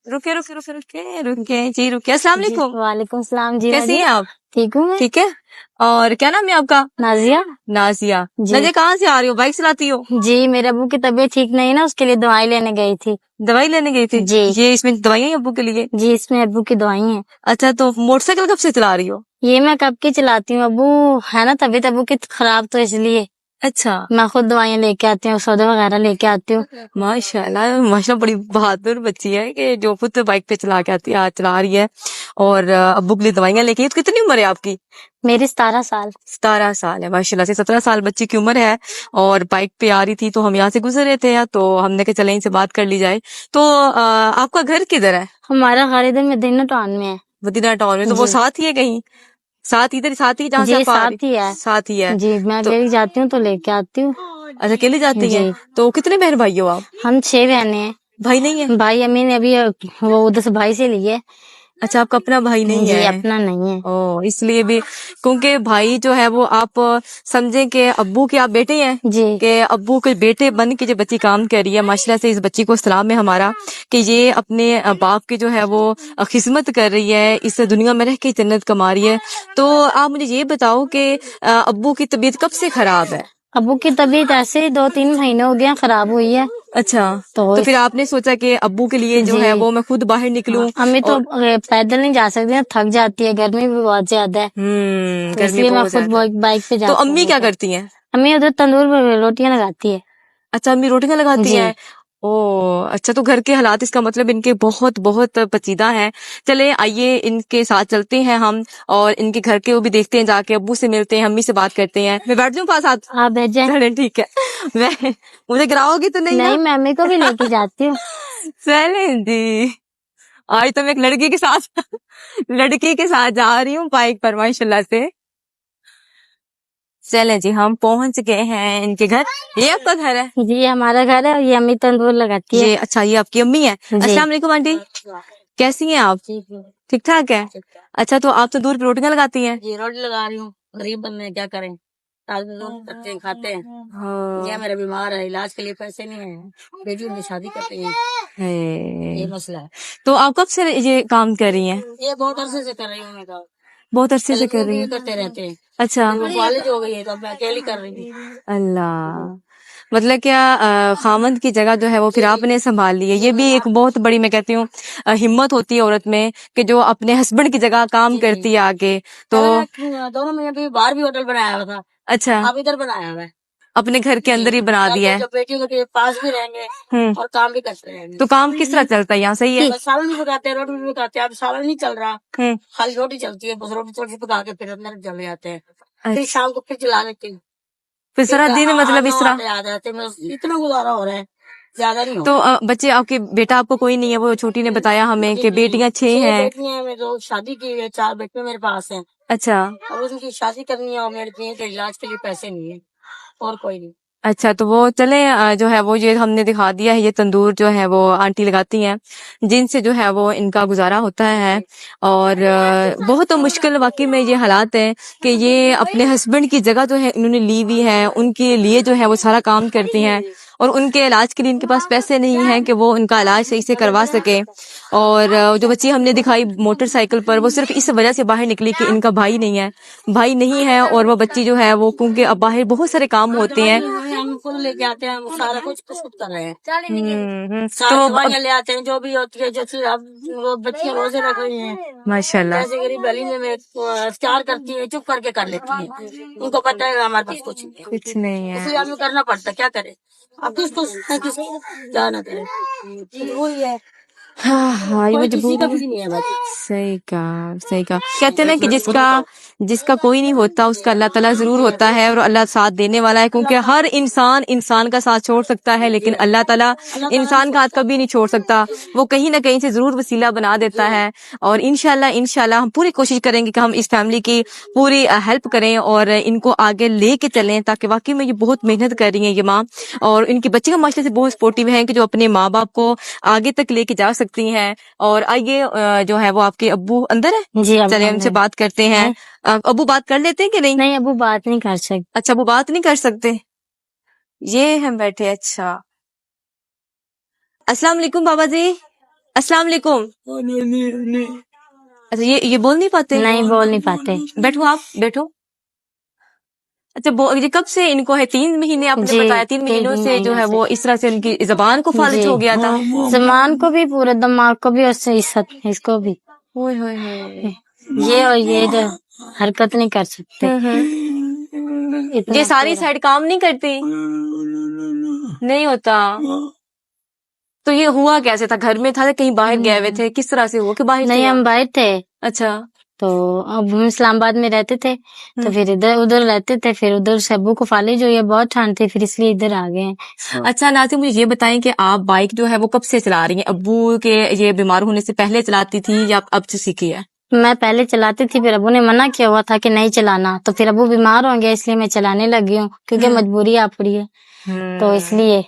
रुके रुके रुके रुके रुके जी रुके। अस्सलाम जी वालेकुम। वालेकुम सलाम जी। कैसी हैं आप? ठीक हूँ मैं। ठीक है। और क्या नाम है आपका? नाजिया। नाजिया। जी। नाजिया कहाँ से आ रही हो? बाइक चलाती हो? जी मेरे अबू की तबीयत ठीक नहीं ना, उसके लिए दवाई लेने गई थी। दवाई लेने गई थी? जी। ये इसमें दवाइयाँ हैं अब्बू के लिए? जी इसमें अबू की दवाई है। अच्छा, तो मोटरसाइकिल कब से चला रही हो? ये मैं कब की चलाती हूँ, अबू है ना तबीयत अबू की खराब, तो इसलिए अच्छा। मैं खुद दवाइयाँ लेके आती हूँ, सौदे वगैरह लेके आती हूँ। माशाल्लाह माशाल्लाह, बड़ी बहादुर बच्ची है कि जो खुद बाइक पे चला के आती है, आज चला रही है और अब्बू के लिए दवाइयाँ लेके आई। तो कितनी उम्र है आपकी? मेरी 17 साल। 17 साल है माशाल्लाह से। 17 साल बच्ची की उम्र है और बाइक पे आ रही थी, तो हम यहाँ से गुजर रहे थे तो हमने कहा चले इनसे बात कर ली जाए। तो आपका घर किधर है? हमारा घर इधर मदीना टाउन में है। मदीना टाउन में? तो वो जी। साथ ही है कहीं? साथ इधर साथ ही जहाँ से जी आप आ साथ रही? ही है। साथ ही है। जी मैं तो अकेली जाती हूँ तो लेके आती हूँ। अच्छा, अकेली जाती जी। है? तो कितने बहन भाई हो आप? हम 6 बहनें हैं। भाई नहीं है? भाई अम्मी ने अभी वो उधर से भाई से लिए। अच्छा, आपका अपना भाई नहीं जी है? अपना नहीं है। ओ, इसलिए भी, क्योंकि भाई जो है वो आप समझे कि अब्बू के आप बेटे हैं, जी। कि अब्बू के बेटे बन के जो बच्ची काम कर रही है, माशाल्लाह से इस बच्ची को सलाम है हमारा कि ये अपने बाप की जो है वो खिदमत कर रही है, इस दुनिया में रह के जन्नत कमा रही है। तो आप मुझे ये बताओ कि अब्बू की तबीयत कब से खराब है? अबू की तबीयत ऐसे ही 2-3 महीने हो गए खराब हुई है। अच्छा, तो फिर आपने सोचा कि अब्बू के लिए जो है वो मैं खुद बाहर निकलूं। अम्मी तो और पैदल नहीं जा सकती ना, थक जाती है, गर्मी भी बहुत ज्यादा है, तो गर्मी इसलिए मैं बहुत खुद ज्यादा है। बाइक पे तो जाती अम्मी हूँ। क्या करती हैं? अम्मी उधर तंदूर में रोटियां लगाती है। अच्छा, अम्मी रोटियां लगाती जी। हैं। ओ अच्छा, तो घर के हालात इसका मतलब इनके बहुत बहुत पेचीदा हैं। चले आइए इनके साथ चलते हैं हम और इनके घर के वो भी देखते हैं, जाके अब्बू से मिलते हैं, अम्मी से बात करते हैं। मैं बैठ जाऊं पास? हाथ आप भेज जाए। चले ठीक है। मैं मुझे गिराओगी तो नहीं ना? नहीं मैं अम्मी को भी लेके जाती हूँ। चले जी। आज तो मैं एक लड़की के साथ लड़की के साथ जा रही हूँ बाइक पर माशाल्लाह से। चले जी, हम पहुंच गए हैं इनके घर। ये आपका घर है? जी हमारा घर है और ये अम्मी तंदूर लगाती है। ये अच्छा, ये आपकी अम्मी है? जी। अस्सलाम वालेकुम आंटी, कैसी हैं आप? ठीक ठाक है। अच्छा, तो आप तो दूर पे रोटियां लगाती हैं? जी रोटी लगा रही हूँ, गरीब बंदे क्या करें, करते हैं खाते हैं। हाँ। ये मेरा बीमार है, इलाज के लिए पैसे नहीं है, बेटी ने शादी करते हैं, ये है। मसला है। तो आप कब से ये काम कर रही हैं? ये बहुत अरसे से कर रही हूँ मैं काम। बहुत अरसे से कर रही ये हैं? करते रहते हैं। अच्छा। वो कॉलेज हो गई है तो अब मैं अकेली कर रही हूँ। अल्लाह, मतलब क्या खामंद की जगह जो है वो फिर आपने संभाल ली है। ये भी एक बहुत बड़ी, मैं कहती हूँ, हिम्मत होती है औरत में कि जो अपने हस्बैंड की जगह काम करती है आगे। तो दोनों में भी बाहर भी होटल बनाया हुआ था। अच्छा, अब इधर बनाया हुआ है, अपने घर के अंदर ही बना दिया है। जब बेटी के पास भी रहेंगे और काम भी करते रहेंगे। तो काम किस तरह चलता है यहाँ? सही है? बस सालन भी पकाते हैं, रोटी भी पकाते हैं। अब सालन नहीं चल रहा, खाली रोटी चलती है, बस रोटी थोड़ी पका के फिर अंदर चले जाते हैं, फिर शाम को फिर चला लेते हैं। फिर सारा दिन मतलब इस तरह याद आते हैं, इतना गुजारा हो रहा है, ज्यादा नहीं हो। तो बच्चे आपके, बेटा आपको कोई नहीं है? वो छोटी ने बताया हमें कि बेटियां 6 हैं। बेटियां हैं, मैं तो शादी की है, 4 बेटे मेरे पास हैं। अच्छा। अब उनकी शादी करनी है और मेरे के इलाज के लिए पैसे नहीं है और कोई नहीं। अच्छा, तो वो चले जो है वो ये हमने दिखा दिया है, ये तंदूर जो है वो आंटी लगाती हैं, जिनसे जो है वो इनका गुजारा होता है। और बहुत मुश्किल वाकई में ये हालात हैं कि ये अपने हस्बैंड की जगह जो है इन्होंने ली हुई है, उनके लिए जो है वो सारा काम करती हैं और उनके इलाज के लिए इनके पास पैसे नहीं हैं कि वो उनका इलाज सही से करवा सके। और जो बच्ची हमने दिखाई मोटरसाइकिल पर, वो सिर्फ इस वजह से बाहर निकली कि इनका भाई नहीं है, भाई नहीं है। और वो बच्ची जो है वो, क्योंकि अब बाहर बहुत सारे काम होते हैं, हम खुद लेके आते हैं, हम सारा कुछ खुद कर रहे हैं। तो दवाइयाँ ले आते हैं जो भी होती है, जैसे अब बच्चियाँ रोजे रख रही हैं माशाल्लाह। जैसे गरीब गली में इफ्तार करती है, चुप करके कर लेती है, उनको पता है हमारे पास कुछ नहीं है। इसलिए हमें करना पड़ता, क्या करे अब, किसको क्या ना करे, वही है। हाँ, ये मजबूरी नहीं है बात। सही कहा, सही कहा। कहते हैं ना कि जिसका कोई नहीं होता उसका अल्लाह ताला जरूर होता है और अल्लाह साथ देने वाला है, क्योंकि हर इंसान का साथ छोड़ सकता है लेकिन अल्लाह ताला इंसान का हाथ कभी नहीं छोड़ सकता। वो कहीं ना कहीं से जरूर वसीला बना देता है। और इंशाल्लाह हम पूरी कोशिश करेंगे कि हम इस फैमिली की पूरी हेल्प करें और इनको आगे लेके चलें, ताकि वाकई में ये बहुत मेहनत कर रही है ये माँ, और इनकी बच्ची का माशरे से बहुत सपोर्टिव है कि जो अपने माँ बाप को आगे तक लेके जा सकती हैं। और आइए जो है वो आपके अब्बू अंदर है जी, चलिए उनसे बात करते हैं। अब्बू बात कर लेते हैं कि नहीं? नहीं अब्बू बात नहीं कर सकते। अच्छा, अब्बू बात नहीं कर सकते, ये हम बैठे। अच्छा, अस्सलाम वालेकुम बाबा जी। अस्सलाम वालेकुम। अच्छा ये बोल नहीं पाते? नहीं बोल नहीं पाते। बैठो, आप बैठो। अच्छा, ये कब से इनको है? 3 महीने आपने जी, बताया, 3 महीनों 3 से जो है महीनों वो इस तरह से उनकी जबान को फालिज जी। हो गया था। जमान को भी, पूरे दिमाग को भी, और इसको भी। ओए होए होए। ये और ये जो हरकत नहीं कर सकते। इतना ये सारी पूरा। साइड काम नहीं करती? नहीं होता। तो ये हुआ कैसे था? घर में था, कहीं बाहर गए हुए थे? किस तरह से हुआ कि बाहर नहीं, थे हम आप? बाहर थे, अच्छा। तो अब हम इस्लामाबाद में रहते थे, तो फिर इधर उधर रहते थे, फिर उधर से अब्बू को फालिज हुई है, बहुत ठंड थी, फिर इसलिए इधर आ गए हैं। अच्छा नाज़िम, मुझे ये बताएं कि आप बाइक जो है वो कब से चला रही हैं? अब्बू के ये बीमार होने से पहले चलाती थी या अब से सीखी है? मैं पहले चलाती थी, फिर अब्बू ने मना किया हुआ था कि नहीं चलाना, तो फिर अब्बू बीमार हो गया, इसलिए मैं चलाने लगी हूँ, क्योंकि मजबूरी आ पड़ी है, तो इसलिए।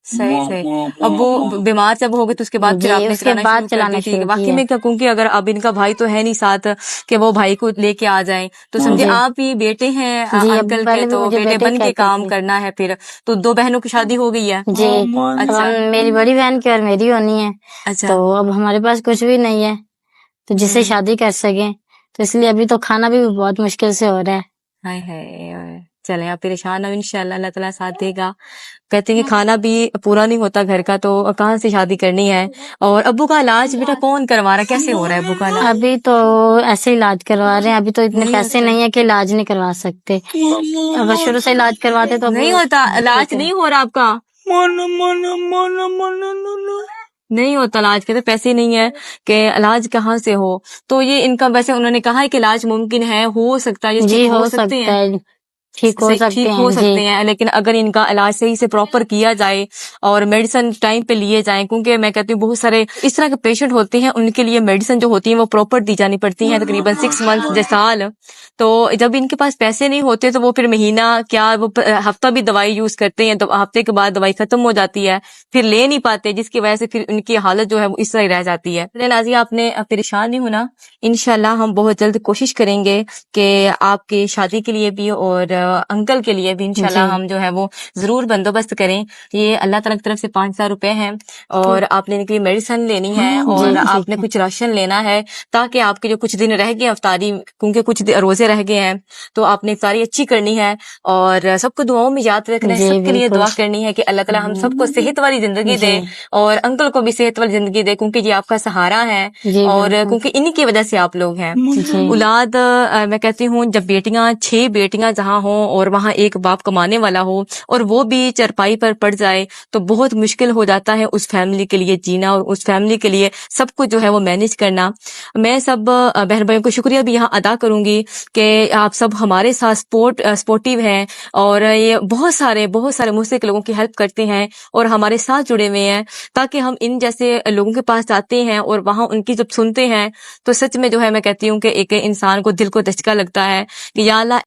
सही सही। अब वो बीमार जब हो गए तो उसके बाद फिर जी, आपने उसके चलाना बाद शुरू कर चलाना दी थी? शुरू वाकई किया। में क्या, क्योंकि अगर अब इनका भाई तो है नहीं साथ कि वो भाई को लेके आ जाए, तो समझे जी। आप ही बेटे हैं जी, अब्बू अंकल पहले के, भी तो मुझे बेटे बेटे बन के कहते काम थे। करना है फिर। तो 2 बहनों की शादी हो गई है? जी, अब अच्छा मेरी बड़ी बहन की और मेरी होनी है, अच्छा। तो अब हमारे पास कुछ भी नहीं है, तो जिससे शादी कर सके, तो इसलिए अभी तो खाना भी बहुत मुश्किल से हो रहा है। हाय हाय। चले आप परेशान हो, इंशाल्लाह अल्लाह ताला साथ देगा। कहते हैं कि खाना भी पूरा नहीं होता घर का, तो कहाँ से शादी करनी है। और अब्बू का इलाज बेटा कौन करवा रहा है? कैसे हो रहा है अब्बू का इलाज? अभी तो ऐसे इलाज करवा रहे हैं, अभी तो इतने पैसे नहीं है कि इलाज नहीं करवा सकते, अगर शुरू से इलाज करवाते तो नहीं होता इलाज? नहीं हो रहा आपका? नहीं होता इलाज, कहते पैसे नहीं है कि इलाज कहाँ से हो। तो ये इनका वैसे उन्होंने कहा है कि इलाज मुमकिन है, हो सकता है, ये जी, ठीक हो हो सकते सकता हैं, है, ठीक हो सकते ठीक हो हैं सकते जी। हैं, लेकिन अगर इनका इलाज सही से प्रॉपर किया जाए और मेडिसिन टाइम पे लिए जाए, क्योंकि मैं कहती हूँ बहुत सारे इस तरह के पेशेंट होते हैं, उनके लिए मेडिसिन जो होती है वो प्रॉपर दी जानी पड़ती है, तकरीबन 6 मंथ या साल। तो जब इनके पास पैसे नहीं होते तो वो फिर महीना क्या, वो हफ्ता भी दवाई यूज करते हैं, तो हफ्ते के बाद दवाई खत्म हो जाती है, फिर ले नहीं पाते, जिसकी वजह से फिर उनकी हालत जो है वो इस तरह ही रह जाती है। नाज़िया, आपने परेशान नहीं होना, इंशाल्लाह हम बहुत जल्द कोशिश करेंगे कि आपकी शादी के लिए भी और अंकल के लिए भी इंशाल्लाह जी। हम जो है वो जरूर बंदोबस्त करें। ये अल्लाह ताला की तरफ से 5,000 रुपए हैं, और आपने इनके लिए मेडिसिन लेनी है, और जी, आपने कुछ राशन लेना है, ताकि आपके जो कुछ दिन रह गए अफ्तारी, क्योंकि कुछ रोजे रह गए हैं, तो आपने इफ्तारी अच्छी करनी है, और सबको दुआओं में याद रखना है, जी, सबके लिए बिल्कुल। दुआ करनी है कि अल्लाह ताला हम सबको सेहत वाली जिंदगी दे, जी, और अंकल को भी सेहत वाली जिंदगी दे, क्योंकि ये आपका सहारा है, जी, और बिल्कुल। क्योंकि इन्हीं की वजह से आप लोग हैं। जी, औलाद, मैं कहती हूँ जब बेटियां 6 बेटियां जहाँ हो और वहाँ एक बाप कमाने वाला हो, और वो भी चरपाई पर पड़ जाए, तो बहुत मुश्किल हो जाता है उस फैमिली के लिए जीना, और उस फैमिली के लिए सब कुछ जो है वो मैनेज करना। मैं सब बहन भाइयों को शुक्रिया भी यहाँ अदा करूंगी कि आप सब हमारे साथ सपोर्टिव हैं, और ये बहुत सारे मुझसे लोगों की हेल्प करते हैं और हमारे साथ जुड़े हुए हैं, ताकि हम इन जैसे लोगों के पास जाते हैं और वहाँ उनकी जब सुनते हैं, तो सच में जो है मैं कहती हूँ कि एक इंसान को दिल को दचका लगता है कि या अल्लाह